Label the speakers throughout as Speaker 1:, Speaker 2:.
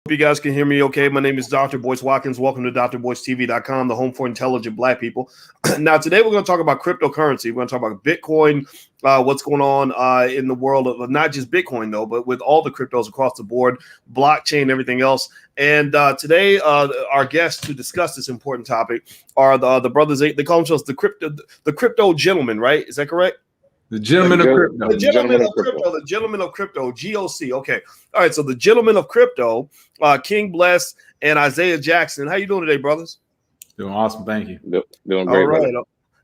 Speaker 1: You guys can hear me okay. My name is Dr. Boyce Watkins. Welcome to drboycetv.com, the home for intelligent black people. Now, today we're going to talk about cryptocurrency. We're going to talk about Bitcoin, what's going on in the world of not just Bitcoin, though, but with all the cryptos across the board, blockchain, everything else. And today, our guests to discuss this important topic are the brothers. They call themselves the crypto gentlemen, right? Is that correct?
Speaker 2: The gentlemen of crypto.
Speaker 1: The gentlemen of crypto. The gentlemen of crypto. GOC. Okay. All right. So the gentlemen of crypto, King Bless and Isaiah Jackson. How you doing today, brothers?
Speaker 2: Doing awesome. Thank you.
Speaker 3: Doing great.
Speaker 1: All right.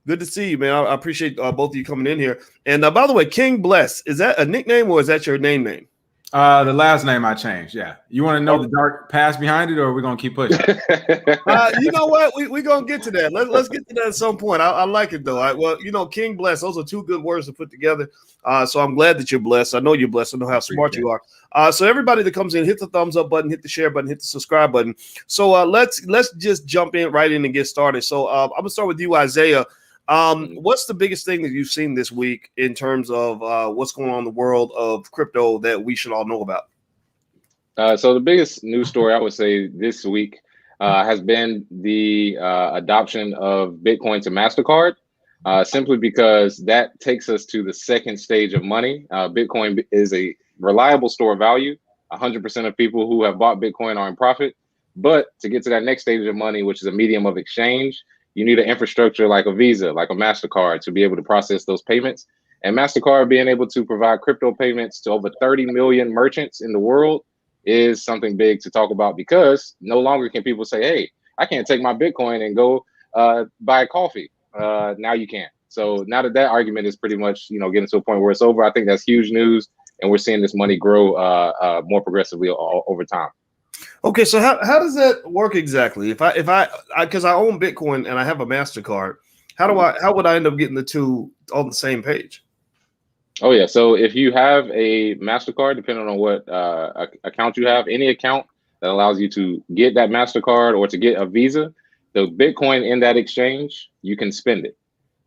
Speaker 1: Good to see you, man. I appreciate both of you coming in here. And by the way, King Bless, is that a nickname or is that your name?
Speaker 2: The last name I changed. Yeah. You want to know the dark past behind it, or are we gonna keep pushing?
Speaker 1: You know what? We're gonna get to that. Let's get to that at some point. I like it though. King Bless, those are two good words to put together. So I'm glad that you're blessed. I know you're blessed. I know how smart you are. So everybody that comes in, hit the thumbs up button, hit the share button, hit the subscribe button. So let's just jump right in and get started. So I'm gonna start with you, Isaiah. What's the biggest thing that you've seen this week in terms of what's going on in the world of crypto that we should all know about?
Speaker 3: So the biggest news story I would say this week has been the adoption of Bitcoin to MasterCard, simply because that takes us to the second stage of money. Bitcoin is a reliable store of value. 100% of people who have bought Bitcoin are in profit. But to get to that next stage of money, which is a medium of exchange, you need an infrastructure like a Visa, like a MasterCard, to be able to process those payments. And MasterCard being able to provide crypto payments to over 30 million merchants in the world is something big to talk about, because no longer can people say, hey, I can't take my Bitcoin and go buy a coffee. Now you can. So now that argument is pretty much, getting to a point where it's over, I think that's huge news. And we're seeing this money grow more progressively over time.
Speaker 1: Okay, so how does that work exactly? If I because I own Bitcoin and I have a MasterCard, how would I end up getting the two on the same page?
Speaker 3: Oh yeah, so if you have a MasterCard, depending on what account you have, any account that allows you to get that MasterCard or to get a Visa, the Bitcoin in that exchange, you can spend it.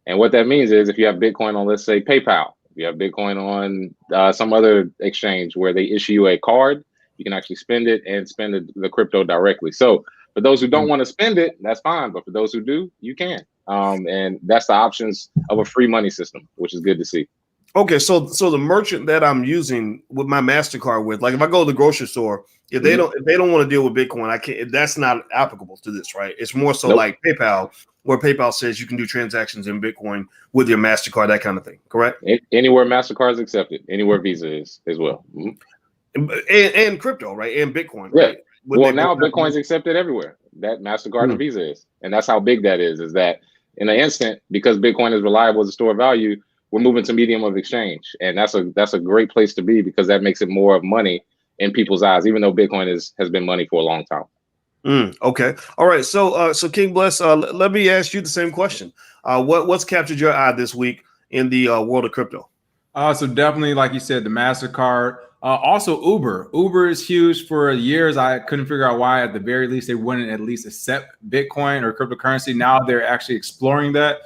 Speaker 3: And what that means is if you have Bitcoin on, let's say, PayPal, if you have Bitcoin on some other exchange where they issue you a card, you can actually spend it and spend the crypto directly. So for those who don't want to spend it, that's fine. But for those who do, you can. And that's the options of a free money system, which is good to see.
Speaker 1: Okay, so the merchant that I'm using with my MasterCard with, like if I go to the grocery store, if they don't want to deal with Bitcoin, I can't. That's not applicable to this, right? It's more so like PayPal, where PayPal says you can do transactions in Bitcoin with your MasterCard, that kind of thing. Correct?
Speaker 3: Anywhere MasterCard is accepted, anywhere Visa is as well. Mm-hmm.
Speaker 1: And crypto, right? And Bitcoin,
Speaker 3: yeah.
Speaker 1: Right?
Speaker 3: Well, now Bitcoin's accepted everywhere. That MasterCard and Visa is. And that's how big that is that in an instant, because Bitcoin is reliable as a store of value, we're moving to medium of exchange. And that's a great place to be, because that makes it more of money in people's eyes, even though Bitcoin has been money for a long time.
Speaker 1: Okay. All right. So King Bless, let me ask you the same question. What's captured your eye this week in the world of crypto?
Speaker 2: So definitely, like you said, the MasterCard. Also, Uber. Uber is huge. For years, I couldn't figure out why, at the very least, they wouldn't at least accept Bitcoin or cryptocurrency. Now they're actually exploring that.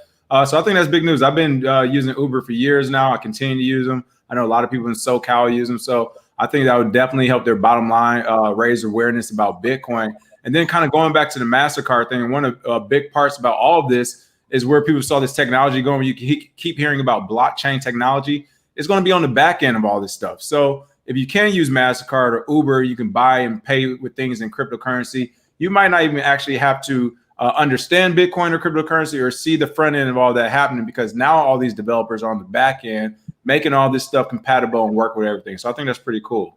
Speaker 2: So I think that's big news. I've been using Uber for years now. I continue to use them. I know a lot of people in SoCal use them. So I think that would definitely help their bottom line, raise awareness about Bitcoin. And then kind of going back to the MasterCard thing, one of the big parts about all of this is where people saw this technology going. You keep hearing about blockchain technology. It's going to be on the back end of all this stuff. So if you can use MasterCard or Uber, you can buy and pay with things in cryptocurrency. You might not even actually have to understand Bitcoin or cryptocurrency or see the front end of all that happening, because now all these developers are on the back end making all this stuff compatible and work with everything. So I think that's pretty cool.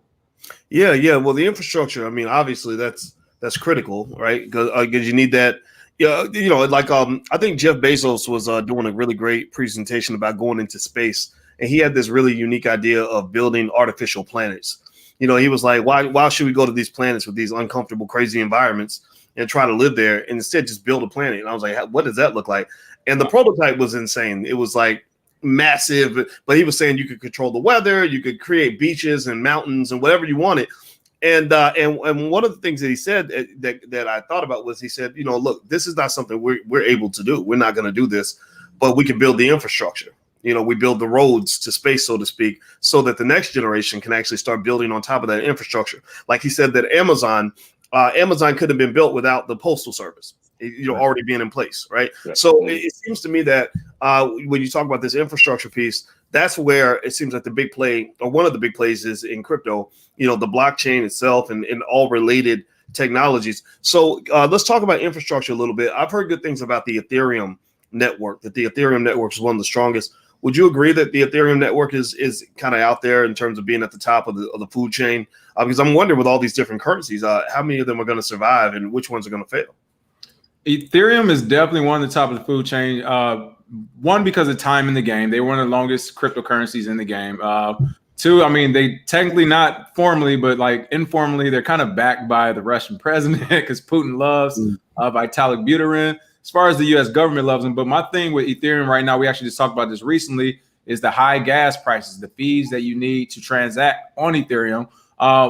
Speaker 1: Yeah. Well, the infrastructure, I mean, obviously that's critical, right? Because you need that. Yeah, I think Jeff Bezos was doing a really great presentation about going into space. And he had this really unique idea of building artificial planets. He was like, why should we go to these planets with these uncomfortable, crazy environments and try to live there, and instead just build a planet? And I was like, what does that look like? And the prototype was insane. It was like massive, but he was saying you could control the weather, you could create beaches and mountains and whatever you wanted. And one of the things that he said that I thought about was, he said, look, this is not something we're able to do. We're not going to do this, but we can build the infrastructure. we build the roads to space, so to speak, so that the next generation can actually start building on top of that infrastructure. Like he said, that Amazon could have been built without the postal service, already being in place, right?
Speaker 3: Yeah.
Speaker 1: So it seems to me that when you talk about this infrastructure piece, that's where it seems like the big play, or one of the big plays, is in crypto. The blockchain itself and all related technologies. So let's talk about infrastructure a little bit. I've heard good things about the Ethereum network, that the Ethereum network is one of the strongest. Would you agree that the Ethereum network is kind of out there in terms of being at the top of the food chain? Because I'm wondering, with all these different currencies, how many of them are going to survive and which ones are going to fail?
Speaker 2: Ethereum is definitely one of the top of the food chain. One, because of time in the game. They were one of the longest cryptocurrencies in the game. Two, I mean, they technically, not formally, but like informally, they're kind of backed by the Russian president because Putin loves Vitalik Buterin. As far as the U.S. government loves them. But my thing with Ethereum right now, we actually just talked about this recently, is the high gas prices, the fees that you need to transact on Ethereum,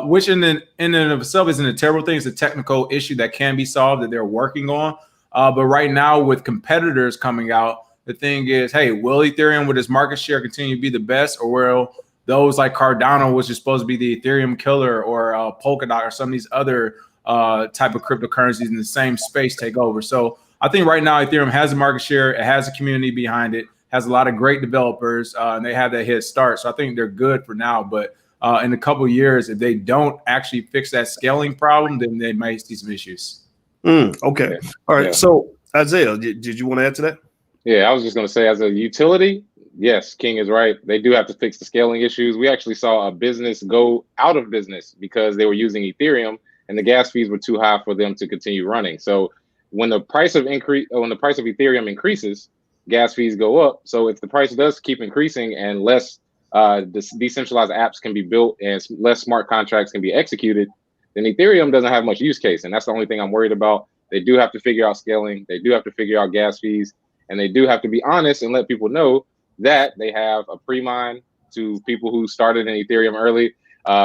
Speaker 2: which in and of itself isn't a terrible thing. It's a technical issue that can be solved that they're working on. But right now, with competitors coming out, the thing is, hey, will Ethereum, with its market share, continue to be the best, or will those like Cardano, which is supposed to be the Ethereum killer, or Polkadot, or some of these other type of cryptocurrencies in the same space take over? So I think right now Ethereum has a market share, it has a community behind it, has a lot of great developers, and they have that head start. So I think they're good for now. But in a couple of years, if they don't actually fix that scaling problem, then they might see some issues.
Speaker 1: Okay. All right. Yeah. So Isaiah, did you want to add to that?
Speaker 3: Yeah, I was just going to say, as a utility, yes, King is right. They do have to fix the scaling issues. We actually saw a business go out of business because they were using Ethereum and the gas fees were too high for them to continue running. So when the price of Ethereum increases, gas fees go up. So if the price does keep increasing and less decentralized apps can be built and less smart contracts can be executed, then Ethereum doesn't have much use case. And that's the only thing I'm worried about. They do have to figure out scaling. They do have to figure out gas fees. And they do have to be honest and let people know that they have a pre-mine to people who started in Ethereum early.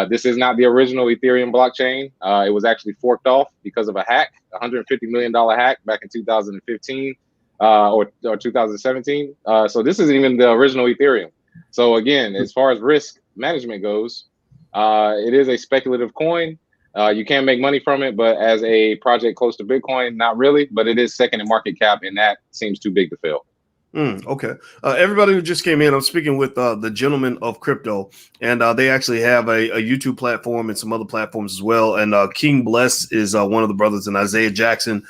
Speaker 3: This is not the original Ethereum blockchain. It was actually forked off because of a hack, $150 million hack back in 2015 or 2017. So this isn't even the original Ethereum. So again, as far as risk management goes, it is a speculative coin. You can make money from it, but as a project close to Bitcoin, not really. But it is second in market cap, and that seems too big to fail.
Speaker 1: Okay. Everybody who just came in, I'm speaking with the Gentlemen of Crypto, and they actually have a YouTube platform and some other platforms as well. And King Bless is one of the brothers, and Isaiah Jackson.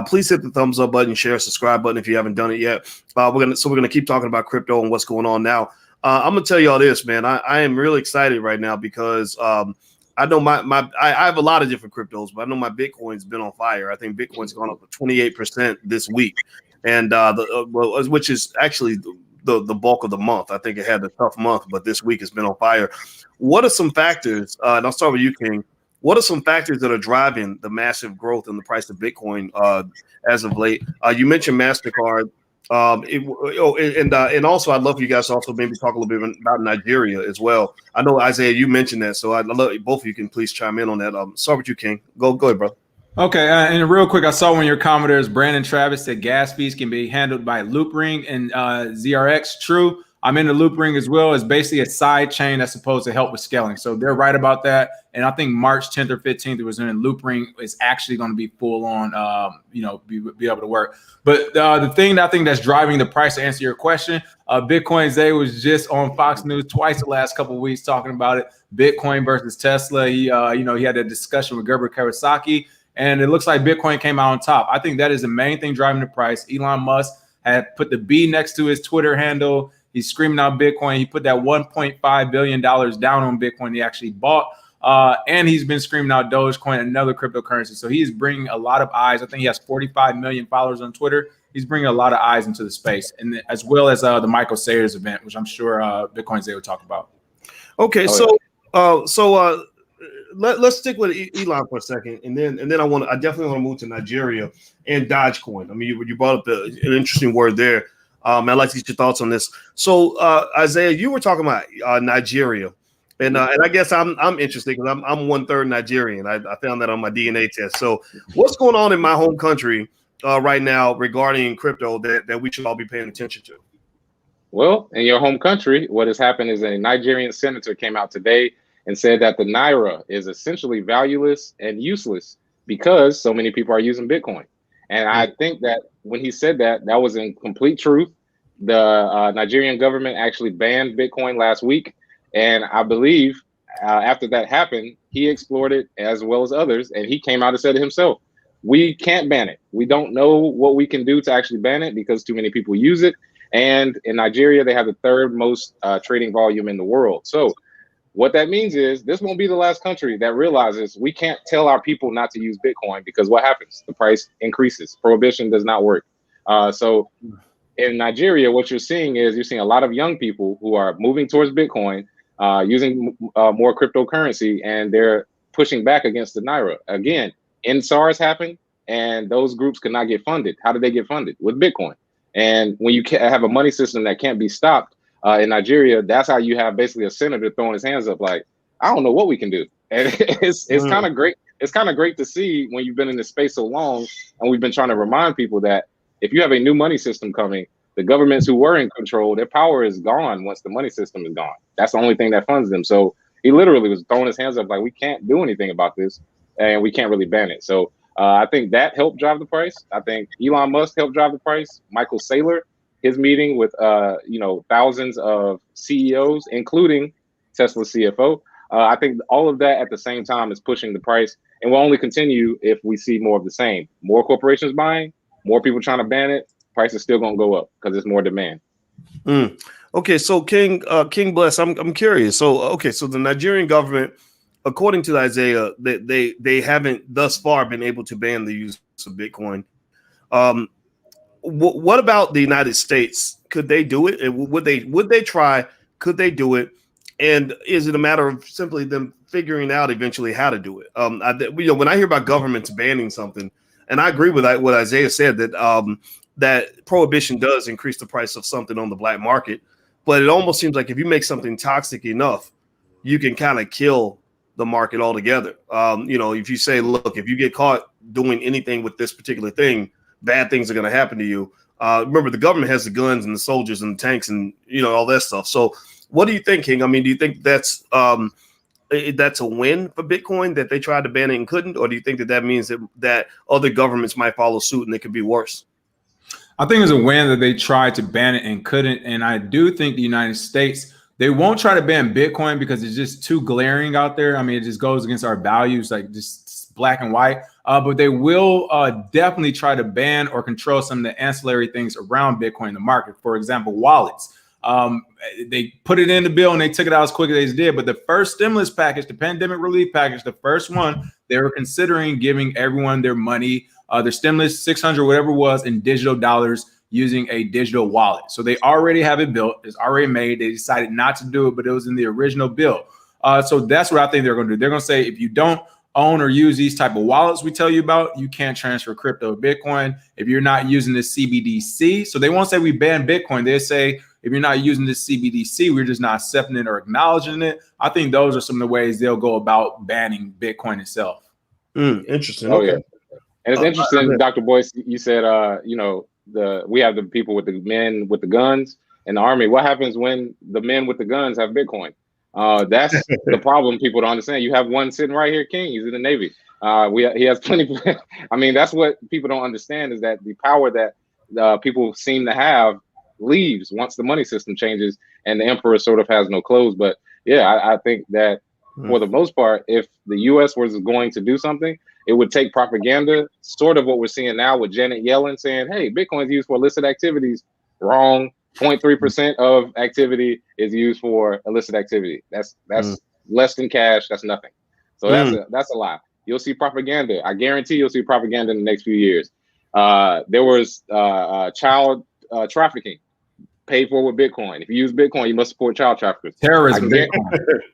Speaker 1: Please hit the thumbs up button, share, subscribe button if you haven't done it yet. We're gonna keep talking about crypto and what's going on now. I'm gonna tell you all this, man. I am really excited right now because I know I have a lot of different cryptos, but I know my Bitcoin's been on fire. I think Bitcoin's gone up 28% this week, and which is actually the bulk of the month. I think it had a tough month, but this week it's been on fire. What are some factors? And I'll start with you, King. What are some factors that are driving the massive growth in the price of Bitcoin as of late? You mentioned MasterCard. And also, I'd love for you guys to also maybe talk a little bit about Nigeria as well. I know, Isaiah, you mentioned that, so I'd love both of you can please chime in on that. Start with you, King. Go ahead, brother.
Speaker 2: Okay, and real quick, I saw one of your commenters, Brandon Travis, said gas fees can be handled by Loopring and ZRX. True. I'm in the Loopring as well. It's basically a side chain that's supposed to help with scaling. So they're right about that. And I think March 10th or 15th, it was in Loopring is actually going to be full on, be able to work. But the thing that I think that's driving the price, to answer your question, Bitcoin Zay was just on Fox News twice the last couple of weeks talking about it. Bitcoin versus Tesla. He had a discussion with Gerber Kawasaki, and it looks like Bitcoin came out on top. I think that is the main thing driving the price. Elon Musk had put the B next to his Twitter handle. He's screaming out Bitcoin. He put that $1.5 billion down on Bitcoin he actually bought. And he's been screaming out Dogecoin, another cryptocurrency. So he's bringing a lot of eyes. I think he has 45 million followers on Twitter. He's bringing a lot of eyes into the space, and as well as the Michael Sayers event, which I'm sure Bitcoin Zay would talk about.
Speaker 1: Okay, let's stick with Elon for a second, and then I definitely want to move to Nigeria and Dogecoin. I mean, you brought up an interesting word there. I'd like to get your thoughts on this. So, Isaiah, you were talking about Nigeria, and I guess I'm interested because I'm 1/3 Nigerian. I found that on my DNA test. So, what's going on in my home country right now regarding crypto that we should all be paying attention to?
Speaker 3: Well, in your home country, what has happened is a Nigerian senator came out today and said that the naira is essentially valueless and useless because so many people are using Bitcoin. And I think that when he said that, that was in complete truth. The Nigerian government actually banned Bitcoin last week. And I believe after that happened, he explored it as well as others. And he came out and said it himself. We can't ban it. We don't know what we can do to actually ban it because too many people use it. And in Nigeria, they have the third most trading volume in the world. So what that means is this won't be the last country that realizes we can't tell our people not to use Bitcoin, because what happens? The price increases. Prohibition does not work. So in Nigeria, what you're seeing is you're seeing a lot of young people who are moving towards Bitcoin, using more cryptocurrency, and they're pushing back against the naira. Again, SARS happened, and those groups could not get funded. How did they get funded? With Bitcoin. And when you have a money system that can't be stopped in Nigeria, that's how you have basically a senator throwing his hands up like, I don't know what we can do. And it's kind of great. It's kind of great to see when you've been in this space so long, and we've been trying to remind people that if you have a new money system coming, the governments who were in control, their power is gone once the money system is gone. That's the only thing that funds them. So he literally was throwing his hands up like, we can't do anything about this, and we can't really ban it. So I think that helped drive the price. I think Elon Musk helped drive the price. Michael Saylor, his meeting with thousands of CEOs, including Tesla CFO. I think all of that at the same time is pushing the price, and will only continue if we see more of the same. More corporations buying, more people trying to ban it. Price is still going to go up because there's more demand.
Speaker 1: Okay, so King Bless, I'm curious. So so the Nigerian government, according to Isaiah, they haven't thus far been able to ban the use of Bitcoin. What about the United States? Could they do it? And would they try? Could they do it? And is it a matter of simply them figuring out eventually how to do it? When I hear about governments banning something, and I agree with what Isaiah said, that that prohibition does increase the price of something on the black market, but it almost seems like if you make something toxic enough, you can kind of kill the market altogether. If you say, look, if you get caught doing anything with this particular thing, bad things are going to happen to you. Remember, the government has the guns and the soldiers and the tanks and all that stuff. So what do you think, King? I mean, do you think that's a win for Bitcoin that they tried to ban it and couldn't, or do you think that means that other governments might follow suit and it could be worse?
Speaker 2: I think it's a win that they tried to ban it and couldn't. And I do think the United States, they won't try to ban Bitcoin because it's just too glaring out there. I mean, it just goes against our values, like just black and white. But they will definitely try to ban or control some of the ancillary things around Bitcoin in the market. For example, wallets. They put it in the bill and they took it out as quick as they did. But the first stimulus package, the pandemic relief package, the first one, they were considering giving everyone their money, their stimulus, 600, whatever it was, in digital dollars using a digital wallet. So they already have it built. It's already made. They decided not to do it, but it was in the original bill. So that's what I think they're going to do. They're going to say, if you don't own or use these type of wallets we tell you about, you can't transfer crypto or Bitcoin. If you're not using the CBDC, so they won't say we ban Bitcoin. They say, if you're not using this CBDC, we're just not accepting it or acknowledging it. I think those are some of the ways they'll go about banning Bitcoin itself.
Speaker 1: Interesting.
Speaker 3: Oh, yeah. And it's interesting, Dr. Boyce, you said, we have the people with the men with the guns in the army. What happens when the men with the guns have Bitcoin? That's the problem people don't understand. You have one sitting right here, King. He's in the Navy. He has plenty. I mean, that's what people don't understand, is that the power that people seem to have leaves once the money system changes and the emperor sort of has no clothes. But yeah, I think that for the most part, if the U.S. was going to do something, it would take propaganda, sort of what we're seeing now with Janet Yellen saying, hey, Bitcoin's used for illicit activities. Wrong. 0.3% of activity is used for illicit activity. That's less than cash. That's nothing. So that's a lie. You'll see propaganda. I guarantee you'll see propaganda in the next few years. There was child trafficking paid for with Bitcoin. If you use Bitcoin, you must support child traffickers.
Speaker 2: Terrorism.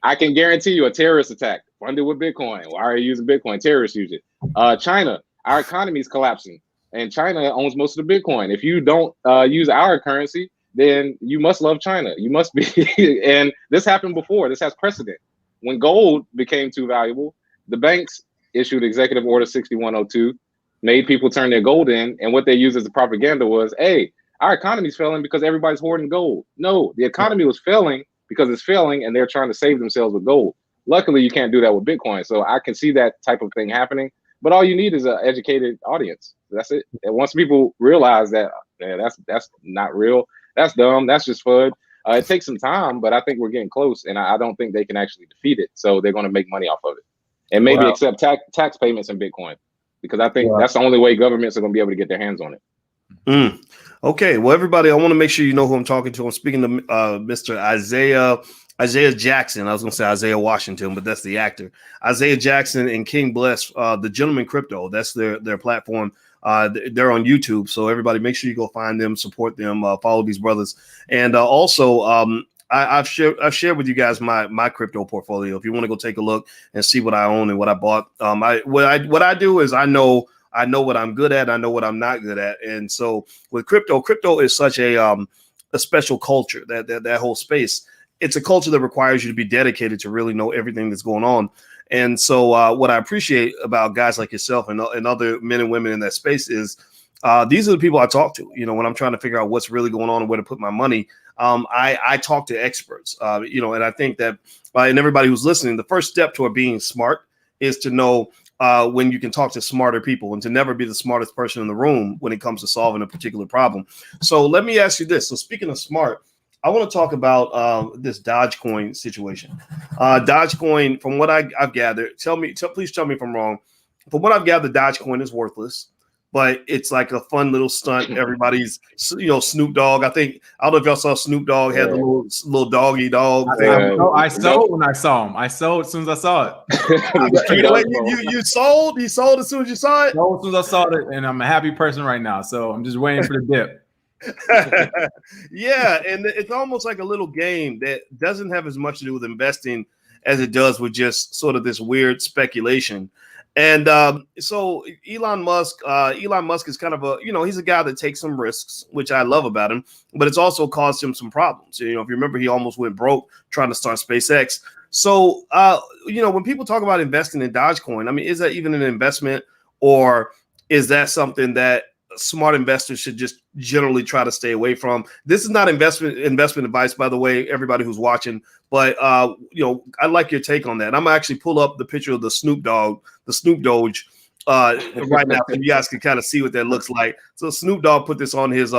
Speaker 3: I can guarantee you a terrorist attack funded with Bitcoin. Why are you using Bitcoin? Terrorists use it. China, our economy is collapsing, and China owns most of the Bitcoin. If you don't use our currency, then you must love China. You must be. And this happened before. This has precedent. When gold became too valuable, the banks issued Executive Order 6102, made people turn their gold in, and what they used as the propaganda was, hey, our economy's failing because everybody's hoarding gold. No, the economy was failing because it's failing and they're trying to save themselves with gold. Luckily, you can't do that with Bitcoin. So I can see that type of thing happening. But all you need is an educated audience. That's it. And once people realize that, that's not real, that's dumb, that's just FUD. It takes some time, but I think we're getting close, and I don't think they can actually defeat it. So they're going to make money off of it, and maybe accept tax payments in Bitcoin, because I think that's the only way governments are going to be able to get their hands on it.
Speaker 1: Okay, well, everybody, I want to make sure you know who I'm talking to. I'm speaking to Mr. Isaiah Jackson. I was going to say Isaiah Washington, but that's the actor. Isaiah Jackson and King Bless, the Gentleman Crypto. That's their platform. They're on YouTube, so everybody make sure you go find them, support them, follow these brothers, and also I've shared with you guys my crypto portfolio. If you want to go take a look and see what I own and what I bought, what I do is I know what I'm good at, I know what I'm not good at, and so with crypto is such a special culture, that whole space. It's a culture that requires you to be dedicated to really know everything that's going on. And so what I appreciate about guys like yourself and other men and women in that space is these are the people I talk to. You know, when I'm trying to figure out what's really going on and where to put my money, I talk to experts, and I think that and everybody who's listening, the first step toward being smart is to know when you can talk to smarter people and to never be the smartest person in the room when it comes to solving a particular problem. So let me ask you this. So speaking of smart, I want to talk about this Dogecoin situation. Dogecoin, from what I've gathered, please tell me if I'm wrong. From what I've gathered, Dogecoin is worthless, but it's like a fun little stunt. Everybody's, Snoop Dogg. I don't know if y'all saw Snoop Dogg had the little doggy dog.
Speaker 2: I sold when I saw him. I sold as soon as I saw it.
Speaker 1: You sold? You sold as soon as you saw it?
Speaker 2: Sold as soon as I saw it, and I'm a happy person right now. So I'm just waiting for the dip.
Speaker 1: Yeah, and it's almost like a little game that doesn't have as much to do with investing as it does with just sort of this weird speculation. And so Elon Musk is kind of he's a guy that takes some risks, which I love about him, but it's also caused him some problems. If you remember, he almost went broke trying to start SpaceX. So when people talk about investing in Dogecoin, I mean, is that even an investment, or is that something that smart investors should just generally try to stay away from? This is not investment advice, by the way, everybody who's watching, but I'd like your take on that. And I'm gonna actually pull up the picture of the Snoop Doge right now, so you guys can kind of see what that looks like. So Snoop Dogg put this on his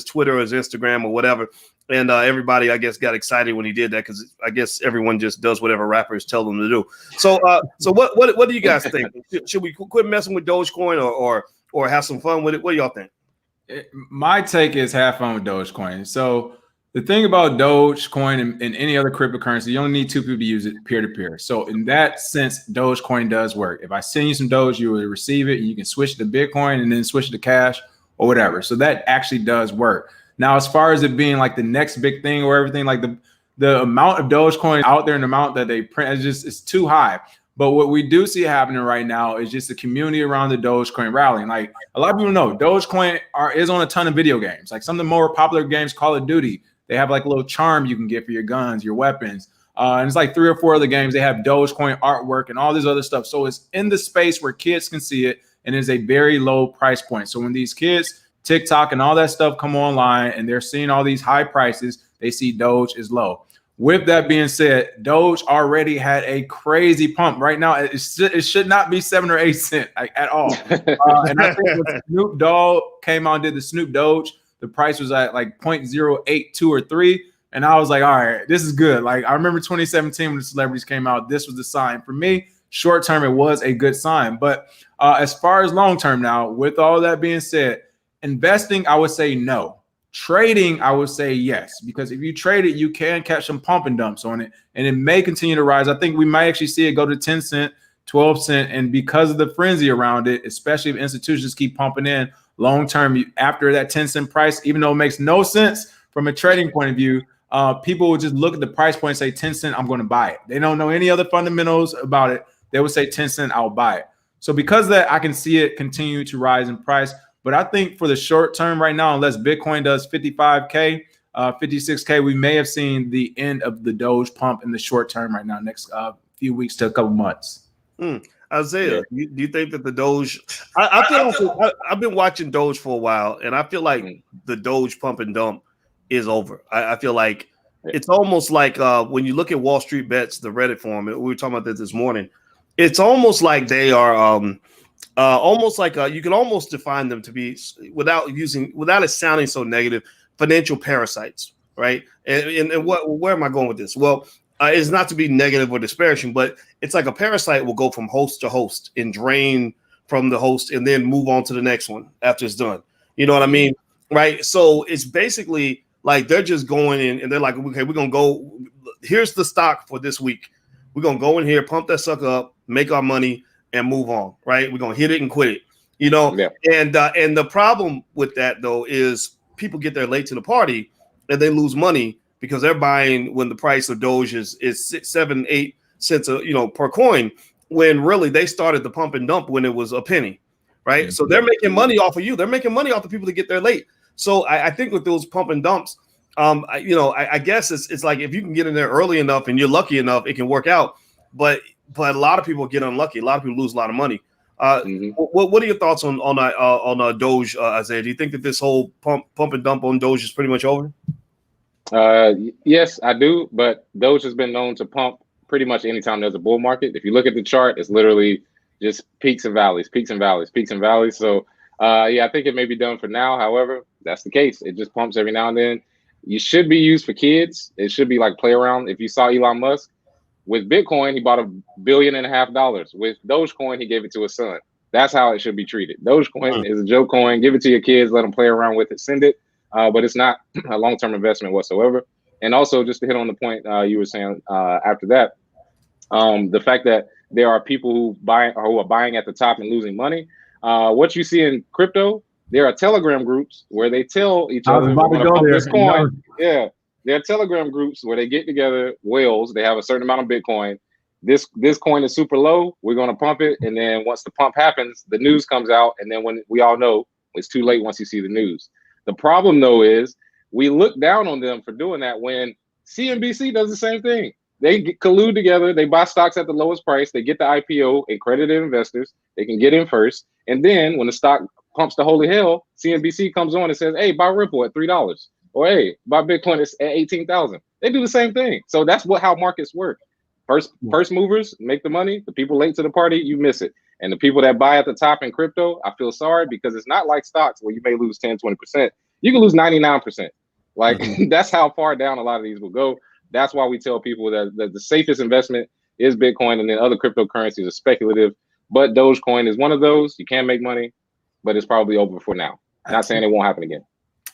Speaker 1: Twitter or his Instagram or whatever, and everybody, I guess, got excited when he did that, because I guess everyone just does whatever rappers tell them to do. So what do you guys think? Should we quit messing with Dogecoin or have some fun with it? What do y'all think?
Speaker 2: My take is have fun with Dogecoin. So the thing about Dogecoin and any other cryptocurrency, you only need two people to use it peer-to-peer. So in that sense, Dogecoin does work. If I send you some Doge, you will receive it. And you can switch it to Bitcoin and then switch it to cash or whatever. So that actually does work. Now, as far as it being like the next big thing or everything, like the amount of Dogecoin out there and the amount that they print is too high. But what we do see happening right now is just the community around the Dogecoin rallying. Like a lot of people know, Dogecoin is on a ton of video games. Like some of the more popular games, Call of Duty, they have like a little charm you can get for your guns, your weapons. And it's like 3 or 4 other games. They have Dogecoin artwork and all this other stuff. So it's in the space where kids can see it, and it's a very low price point. So when these kids, TikTok and all that stuff come online and they're seeing all these high prices, they see Doge is low. With that being said, Doge already had a crazy pump. Right now, it should not be 7 or 8 cents at all. And I think when Snoop Dogg came out and did the Snoop Doge, the price was at like 0.082 or 3. And I was like, all right, this is good. Like I remember 2017 when the celebrities came out, this was the sign. For me, short term, it was a good sign. But as far as long term now, with all that being said, investing, I would say no. Trading, I would say yes, because if you trade it, you can catch some pump and dumps on it, and it may continue to rise. I think we might actually see it go to 10 cent, 12 cent, and because of the frenzy around it, especially if institutions keep pumping in long term after that 10 cent price, even though it makes no sense from a trading point of view, people will just look at the price point and say 10 cent, I'm going to buy it. They don't know any other fundamentals about it. They would say 10 cent, I'll buy it. So because of that, I can see it continue to rise in price. But I think for the short term right now, unless Bitcoin does 55K, 56K, we may have seen the end of the Doge pump in the short term right now, next few weeks to a couple months.
Speaker 1: Isaiah, do you think that the Doge? I've been watching Doge for a while, and I feel like the Doge pump and dump is over. I feel like it's almost like when you look at Wall Street Bets, the Reddit forum. We were talking about this morning. It's almost like they are almost like you can almost define them to be without it sounding so negative, financial parasites, right? And where am I going with this? Well, it's not to be negative or disparaging, but it's like a parasite will go from host to host and drain from the host and then move on to the next one after it's done. You know what I mean? Right. So it's basically like they're just going in and they're like, okay, we're going to go. Here's the stock for this week. We're going to go in here, pump that sucker up, make our money and move on. Right. We're going to hit it and quit it, you know? Yeah. And the problem with that, though, is people get there late to the party and they lose money because they're buying when the price of Doge is 6-7-8 cents per coin, when really they started the pump and dump when it was a penny, right? So they're making money off of you. They're making money off the people that get there late. So I think with those pump and dumps, I guess it's like if you can get in there early enough and you're lucky enough, it can work out. But a lot of people get unlucky. A lot of people lose a lot of money. What are your thoughts on Doge, Isaiah? Do you think that this whole pump and dump on Doge is pretty much over?
Speaker 3: Yes, I do. But Doge has been known to pump pretty much anytime there's a bull market. If you look at the chart, it's literally just peaks and valleys, peaks and valleys, peaks and valleys. So, I think it may be done for now. However, that's the case. It just pumps every now and then. You should be used for kids. It should be like play around. If you saw Elon Musk with Bitcoin, he bought $1.5 billion. With Dogecoin, he gave it to his son. That's how it should be treated. Dogecoin is a joke coin. Give it to your kids. Let them play around with it. Send it. But it's not a long-term investment whatsoever. And also, just to hit on the point you were saying after that, the fact that there are people who are buying at the top and losing money. What you see in crypto, there are Telegram groups where they tell each other, "We're going to pump this coin." Yeah, there are Telegram groups where they get together, whales. They have a certain amount of Bitcoin. This coin is super low. We're going to pump it, and then once the pump happens, the news comes out, and then when we all know it's too late once you see the news. The problem, though, is we look down on them for doing that when CNBC does the same thing. They collude together. They buy stocks at the lowest price. They get the IPO, accredited investors. They can get in first. And then when the stock pumps to holy hell, CNBC comes on and says, "Hey, buy Ripple at $3." Or, "Hey, buy Bitcoin at 18,000. They do the same thing. So that's how markets work. First movers make the money. The people late to the party, you miss it. And the people that buy at the top in crypto, I feel sorry because it's not like stocks where you may lose 10, 20%. You can lose 99%. Like that's how far down a lot of these will go. That's why we tell people that the safest investment is Bitcoin, and then other cryptocurrencies are speculative. But Dogecoin is one of those. You can make money, but it's probably over for now. Not saying it won't happen again.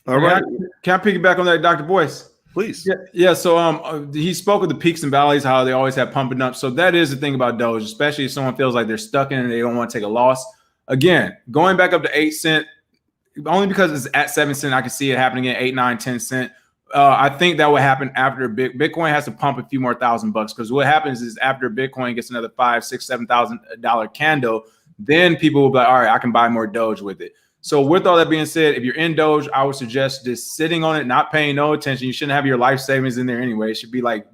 Speaker 2: All right. Can I piggyback on that, Dr. Boyce?
Speaker 1: Please.
Speaker 2: Yeah. So he spoke of the peaks and valleys, how they always have pump and dump. So that is the thing about Doge, especially if someone feels like they're stuck in it and they don't want to take a loss. Again, going back up to 8 cents, only because it's at 7 cents, I can see it happening at 8, 9, 10 cents. I think that will happen after Bitcoin has to pump a few more $1,000 because what happens is after Bitcoin gets another $5,000, $6,000, $7,000 candle, then people will be like, all right, I can buy more Doge with it. So with all that being said, if you're in Doge, I would suggest just sitting on it, not paying no attention. You shouldn't have your life savings in there anyway. It should be like,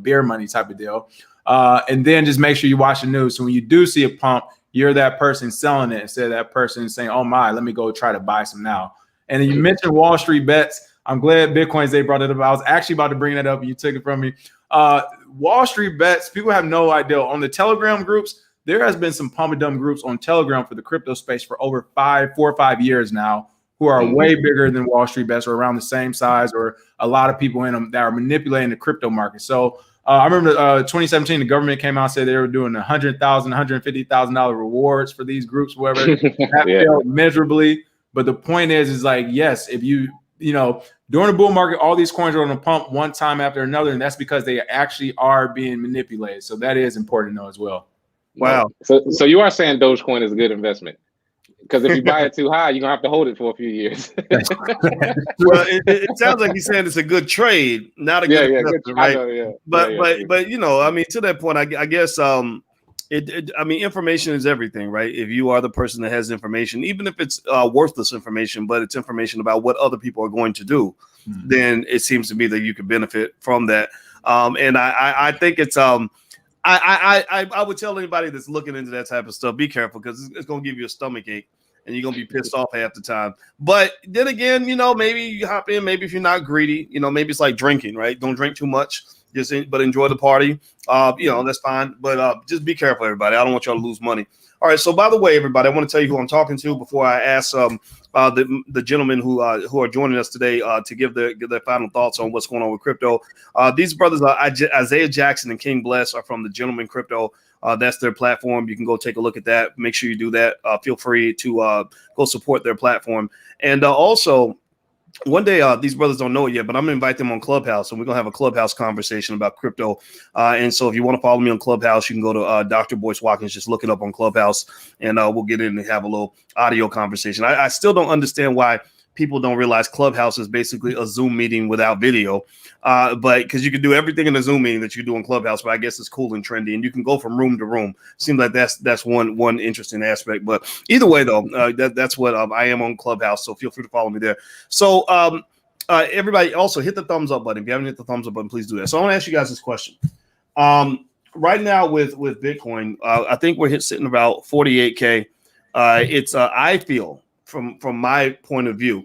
Speaker 2: beer money type of deal. And then just make sure you watch the news. So when you do see a pump, you're that person selling it instead of that person saying, "Oh my, let me go try to buy some now." And then you mentioned Wall Street Bets. I'm glad Bitcoins, they brought it up. I was actually about to bring that up and you took it from me. Wall Street Bets, people have no idea. On the Telegram groups, there has been some pump and dump groups on Telegram for the crypto space for over 4 or 5 years now, who are way bigger than Wall Street Bets or around the same size, or a lot of people in them that are manipulating the crypto market. So I remember 2017, the government came out and said they were doing $100,000, $150,000 rewards for these groups, whatever. That failed miserably. But the point is like, yes, if during the bull market, all these coins are on a pump one time after another, and that's because they actually are being manipulated. So that is important to know as well.
Speaker 1: Wow.
Speaker 3: So you are saying Dogecoin is a good investment? Because if you buy it too high, you're gonna have to hold it for a few years.
Speaker 1: Well, it sounds like he's saying it's a good trade, not a good investment, right? But I mean, to that point, I guess information is everything, right? If you are the person that has information, even if it's worthless information, but it's information about what other people are going to do, then it seems to me that you can benefit from that. And I think it's I would tell anybody that's looking into that type of stuff, be careful because it's going to give you a stomach ache and you're going to be pissed off half the time. But then again, maybe you hop in, maybe if you're not greedy, maybe it's like drinking, right? Don't drink too much, but enjoy the party. That's fine. But just be careful, everybody. I don't want y'all to lose money. All right. So by the way, everybody, I want to tell you who I'm talking to before I ask the gentlemen who are joining us today to give their final thoughts on what's going on with crypto. These brothers, Isaiah Jackson and King Bless, are from the Gentleman Crypto. That's their platform. You can go take a look at that. Make sure you do that. Feel free to go support their platform. And also, one day, these brothers don't know it yet, but I'm going to invite them on Clubhouse, and we're going to have a Clubhouse conversation about crypto. And so if you want to follow me on Clubhouse, you can go to Dr. Boyce Watkins. Just look it up on Clubhouse, and we'll get in and have a little audio conversation. I still don't understand why people don't realize Clubhouse is basically a Zoom meeting without video, but because you can do everything in a Zoom meeting that you do in Clubhouse, but I guess it's cool and trendy, and you can go from room to room. Seems like that's one interesting aspect. But either way, though, that's what I am on Clubhouse, so feel free to follow me there. So everybody, also hit the thumbs up button. If you haven't hit the thumbs up button, please do that. So I want to ask you guys this question. Right now with Bitcoin, I think we're sitting about 48K. I feel from my point of view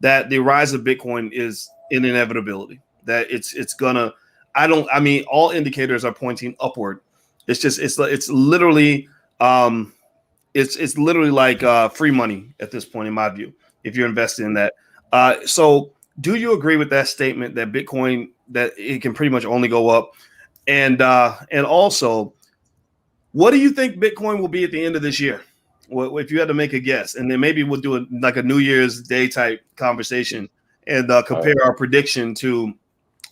Speaker 1: that the rise of Bitcoin is an inevitability, that it's gonna, all indicators are pointing upward. It's literally like free money at this point, in my view, if you're invested in that. So do you agree with that statement that Bitcoin, that it can pretty much only go up? And also, what do you think Bitcoin will be at the end of this year? Well, if you had to make a guess, and then maybe we'll do a New Year's Day type conversation and compare our prediction to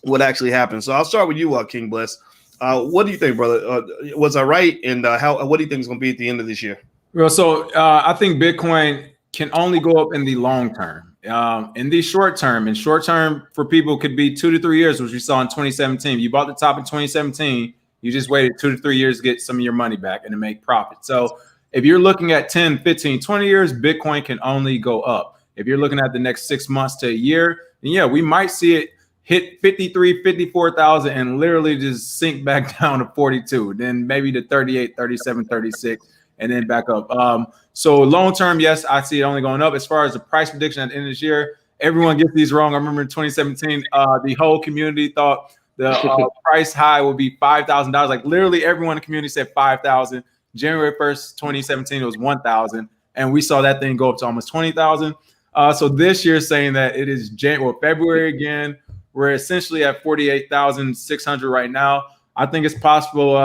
Speaker 1: what actually happened. So I'll start with you, King Bless. What do you think, brother? Was I right? And what do you think is going to be at the end of this year?
Speaker 2: Well, so I think Bitcoin can only go up in the long term. In the short term, for people could be 2 to 3 years, which we saw in 2017. You bought the top in 2017, you just waited 2 to 3 years to get some of your money back and to make profit. So if you're looking at 10, 15, 20 years, Bitcoin can only go up. If you're looking at the next 6 months to a year, then yeah, we might see it hit 53, 54,000 and literally just sink back down to 42, then maybe to 38, 37, 36, and then back up. So long term, yes, I see it only going up. As far as the price prediction at the end of this year, everyone gets these wrong. I remember in 2017, the whole community thought the price high would be $5,000. Like literally everyone in the community said 5,000. January 1st, 2017, it was 1,000. And we saw that thing go up to almost 20,000. So this year saying that it is February again, we're essentially at 48,600 right now. I think it's possible.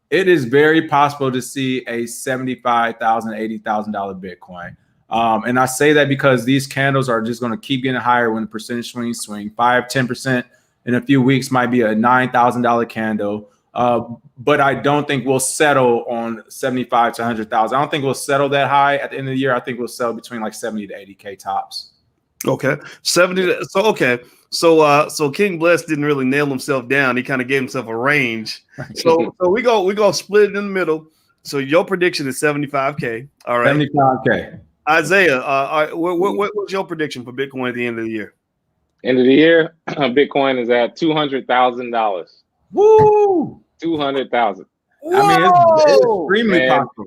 Speaker 2: It is very possible to see a $75,000, $80,000 Bitcoin. And I say that because these candles are just going to keep getting higher when the percentage swing 5, 10% in a few weeks might be a $9,000 candle. But I don't think we'll settle on 75 to 100,000. I don't think we'll settle that high at the end of the year. I think we'll settle between like 70 to 80K tops.
Speaker 1: Okay. 70. So, okay. So King Bless didn't really nail himself down. He kind of gave himself a range. So we go split it in the middle. So your prediction is 75K. All right.
Speaker 2: 75K.
Speaker 1: Isaiah, what's your prediction for Bitcoin at the end of the year?
Speaker 3: End of the year, Bitcoin is at $200,000.
Speaker 2: Woo!
Speaker 3: 200,000.
Speaker 2: I mean, it's extremely possible.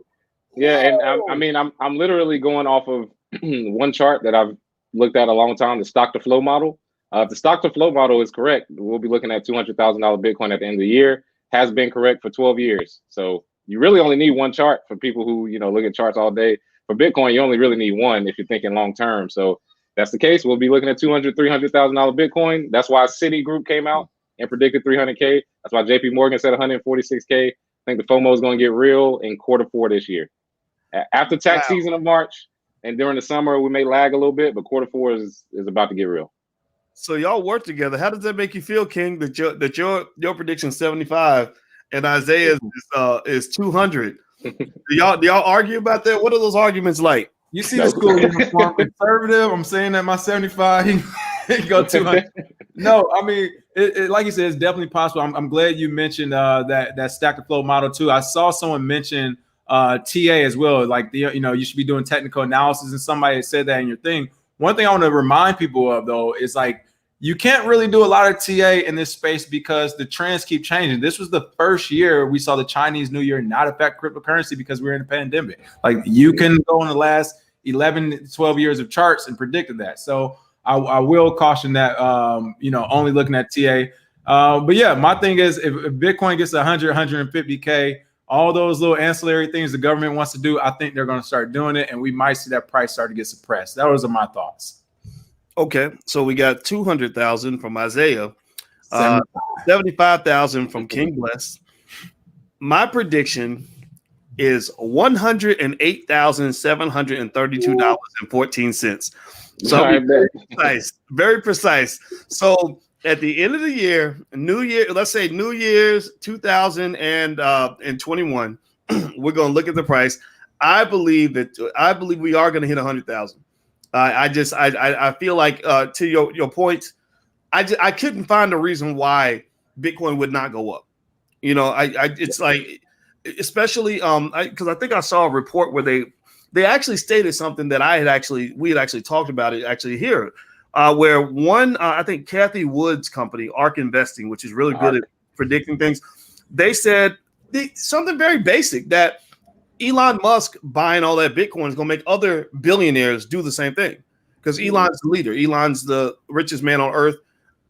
Speaker 3: Yeah, and I'm literally going off of one chart that I've looked at a long time, the stock to flow model. If the stock to flow model is correct, we'll be looking at $200,000 Bitcoin at the end of the year. Has been correct for 12 years. So you really only need one chart for people who look at charts all day. For Bitcoin, you only really need one if you're thinking long term. So if that's the case, we'll be looking at $200,000, $300,000 Bitcoin. That's why Citigroup came out and predicted 300K. That's why JP Morgan said 146K. I think the FOMO is going to get real in Q4 this year. After tax season of March and during the summer, we may lag a little bit, but Q4 is about to get real.
Speaker 1: So y'all work together. How does that make you feel, King? That your prediction 75 and Isaiah's is 200. Do y'all argue about that? What are those arguments like?
Speaker 2: You see the school uniform, conservative. I'm saying that my 75 he go 200. No, I mean, it, like you said, it's definitely possible. I'm glad you mentioned that stack to flow model too. I saw someone mention TA as well. Like you should be doing technical analysis, and somebody said that in your thing. One thing I want to remind people of though is like you can't really do a lot of TA in this space because the trends keep changing. This was the first year we saw the Chinese New Year not affect cryptocurrency because we're in a pandemic. Like you can go in the last 11, 12 years of charts and predicted that. So I will caution that, only looking at TA. But yeah, my thing is if Bitcoin gets 100, 150K, all those little ancillary things the government wants to do, I think they're going to start doing it. And we might see that price start to get suppressed. Those are my thoughts.
Speaker 1: Okay, so we got 200,000 from Isaiah, 75,000 from King Bless. My prediction is $108,732.14. So very precise. So at the end of the year, New Year, let's say New Year's 2021, we're going to look at the price. I believe we are going to hit 100,000. I feel like to your point, I couldn't find a reason why Bitcoin would not go up. It's like, especially because I think I saw a report where they actually stated something that we had actually talked about it actually here, where one I think Kathy Wood's company, ARK Investing, which is really good at predicting things, they said something very basic that Elon Musk buying all that Bitcoin is going to make other billionaires do the same thing because Elon's the leader. Elon's the richest man on earth.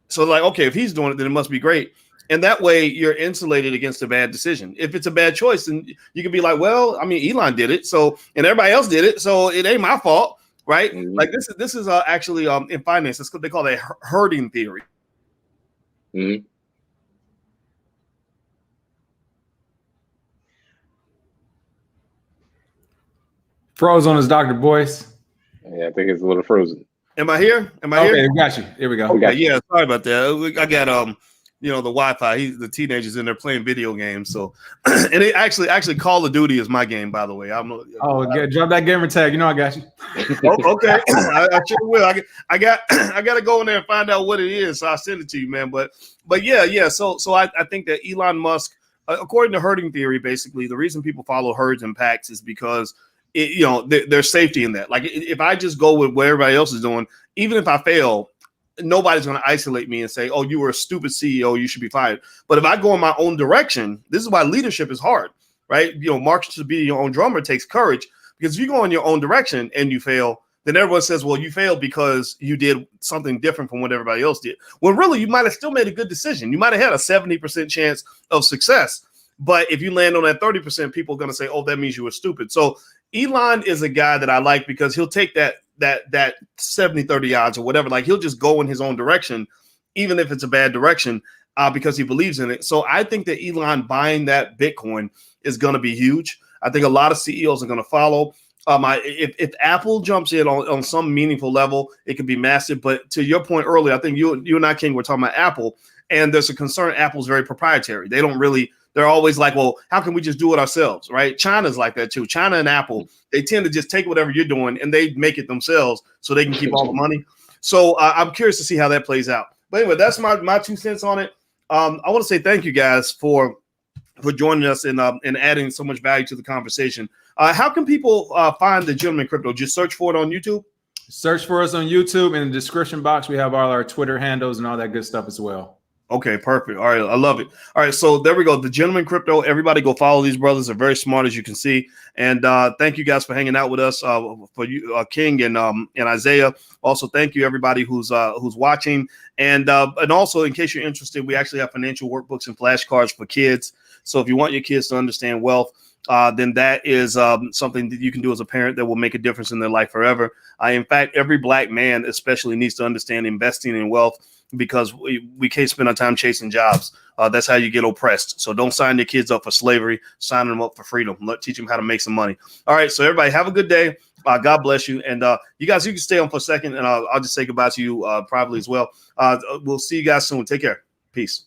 Speaker 1: So like, okay, if he's doing it, then it must be great. And that way you're insulated against a bad decision. If it's a bad choice, then you can be like, well, I mean, Elon did it. So, and everybody else did it. So it ain't my fault. Right. Mm-hmm. Like this is actually in finance, that's what they call a herding theory.
Speaker 3: Mm-hmm.
Speaker 2: Froze on his Dr. Boyce.
Speaker 3: Yeah, I think it's a little frozen.
Speaker 1: Am I here?
Speaker 2: Here? We got you. Here we go.
Speaker 1: Okay, yeah, sorry about that. I got the Wi-Fi. The teenagers in there playing video games. So, and it actually Call of Duty is my game, by the way.
Speaker 2: Drop that gamer tag. I got you.
Speaker 1: Okay, I sure will. I got to go in there and find out what it is. So I'll send it to you, man. But yeah. So I think that Elon Musk, according to herding theory, basically the reason people follow herds and packs is because there's safety in that. Like if I just go with what everybody else is doing, even if I fail, nobody's going to isolate me and say, oh, you were a stupid CEO, you should be fired. But if I go in my own direction, this is why leadership is hard, right? March to be your own drummer takes courage, because if you go in your own direction and you fail, then everyone says, well, you failed because you did something different from what everybody else did. Well, really, you might have still made a good decision. You might have had a 70% chance of success. But if you land on that 30%, people are going to say, oh, that means you were stupid. So Elon is a guy that I like because he'll take that 70-30 odds or whatever. Like he'll just go in his own direction, even if it's a bad direction, because he believes in it. So I think that Elon buying that Bitcoin is going to be huge. I think a lot of CEOs are going to follow. If Apple jumps in on some meaningful level, it could be massive. But to your point earlier, I think you and I, King, were talking about Apple, and there's a concern Apple's very proprietary. They're always like, well, how can we just do it ourselves, right? China's like that too. China and Apple, they tend to just take whatever you're doing and they make it themselves so they can keep all the money. So I'm curious to see how that plays out. But anyway, that's my 2 cents on it. I want to say thank you guys for joining us and adding so much value to the conversation. How can people find the Gentleman Crypto? Just search for it on YouTube?
Speaker 2: Search for us on YouTube. In the description box, we have all our Twitter handles and all that good stuff as well.
Speaker 1: Okay, perfect. All right, I love it. All right, so there we go. The Gentleman Crypto. Everybody go follow these brothers. They're very smart, as you can see. And thank you guys for hanging out with us. For you, King and Isaiah. Also, thank you everybody who's watching. And also, in case you're interested, we actually have financial workbooks and flashcards for kids. So if you want your kids to understand wealth, then that is something that you can do as a parent that will make a difference in their life forever. In fact, every Black man especially needs to understand investing in wealth, because we can't spend our time chasing jobs. That's how you get oppressed. So don't sign your kids up for slavery. Sign them up for freedom. Teach them how to make some money. All right, so everybody have a good day. God bless you. And you guys, you can stay on for a second, and I'll just say goodbye to you privately as well. We'll see you guys soon. Take care. Peace.